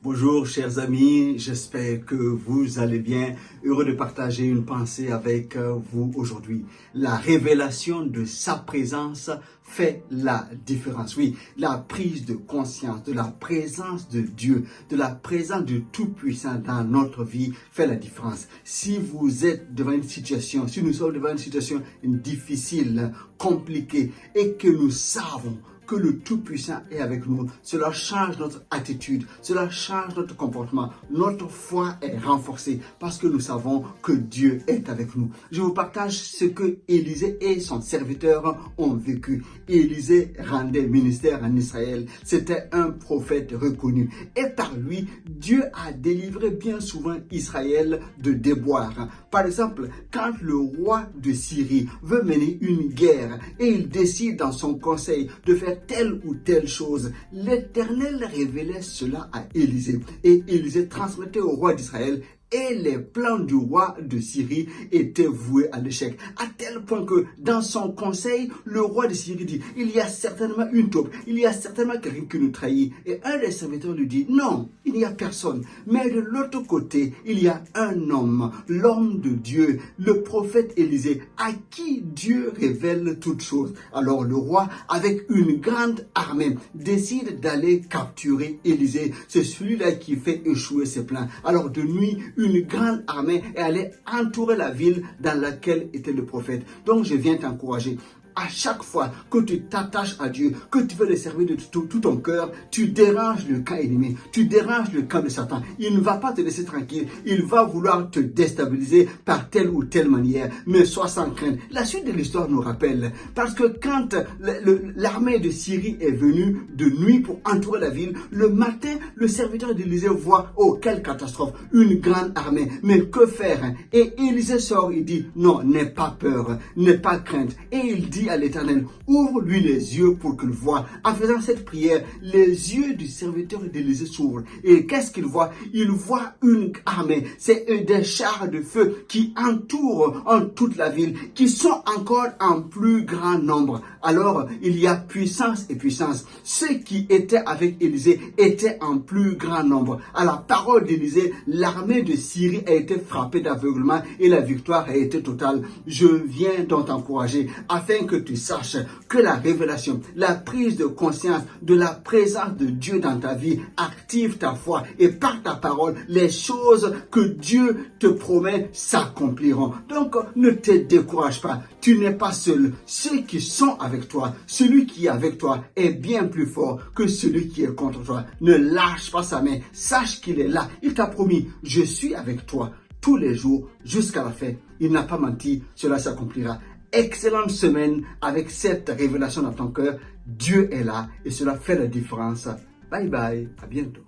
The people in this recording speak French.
Bonjour chers amis, j'espère que vous allez bien. Heureux de partager une pensée avec vous aujourd'hui. La révélation de sa présence fait la différence. Oui, la prise de conscience de la présence de Dieu, de la présence du Tout-Puissant dans notre vie fait la différence. Si vous êtes devant une situation, si nous sommes devant une situation difficile, compliquée et que nous savons que le Tout-Puissant est avec nous, cela change notre attitude, cela change notre comportement. Notre foi est renforcée parce que nous savons que Dieu est avec nous. Je vous partage ce que Élisée et son serviteur ont vécu. Élisée rendait ministère en Israël. C'était un prophète reconnu. Et par lui, Dieu a délivré bien souvent Israël de déboires. Par exemple, quand le roi de Syrie veut mener une guerre et il décide dans son conseil de faire telle ou telle chose, l'Éternel révélait cela à Élisée et Élisée transmettait au roi d'Israël et les plans du roi de Syrie étaient voués à l'échec. À tel point que dans son conseil, le roi de Syrie dit, il y a certainement une taupe, il y a certainement quelqu'un qui nous trahit. Et un des serviteurs lui dit, non, il n'y a personne. Mais de l'autre côté, il y a un homme, l'homme de Dieu, le prophète Élisée, à qui Dieu révèle toutes choses. Alors le roi, avec une grande armée, décide d'aller capturer Élisée. C'est celui-là qui fait échouer ses plans. Alors de nuit, une grande armée est allée entourer la ville dans laquelle était le prophète. Donc je viens t'encourager. À chaque fois que tu t'attaches à Dieu, que tu veux le servir de tout ton cœur, tu déranges le camp ennemi, tu déranges le camp de Satan. Il ne va pas te laisser tranquille, il va vouloir te déstabiliser par telle ou telle manière, mais sois sans crainte. La suite de l'histoire nous rappelle, parce que quand l'armée de Syrie est venue de nuit pour entourer la ville, le matin, le serviteur d'Élisée voit, oh quelle catastrophe, une grande armée, mais que faire? Et Élisée sort, il dit, non, n'aie pas peur, n'aie pas crainte. Et il dit à l'Éternel, ouvre-lui les yeux pour qu'il voie. En faisant cette prière, les yeux du serviteur d'Élisée s'ouvrent. Et qu'est-ce qu'il voit? Il voit une armée. C'est des chars de feu qui entourent en toute la ville, qui sont encore en plus grand nombre. Alors, il y a puissance et puissance. Ceux qui étaient avec Élisée étaient en plus grand nombre. À la parole d'Élisée, l'armée de Syrie a été frappée d'aveuglement et la victoire a été totale. Je viens donc t'encourager afin que tu saches que la révélation, la prise de conscience de la présence de Dieu dans ta vie active ta foi et par ta parole, les choses que Dieu te promet s'accompliront. Donc, ne te décourage pas. Tu n'es pas seul. Ceux qui sont avec toi, celui qui est avec toi est bien plus fort que celui qui est contre toi. Ne lâche pas sa main. Sache qu'il est là. Il t'a promis, je suis avec toi tous les jours jusqu'à la fin. Il n'a pas menti, cela s'accomplira. Excellente semaine avec cette révélation dans ton cœur. Dieu est là et cela fait la différence. Bye bye, à bientôt.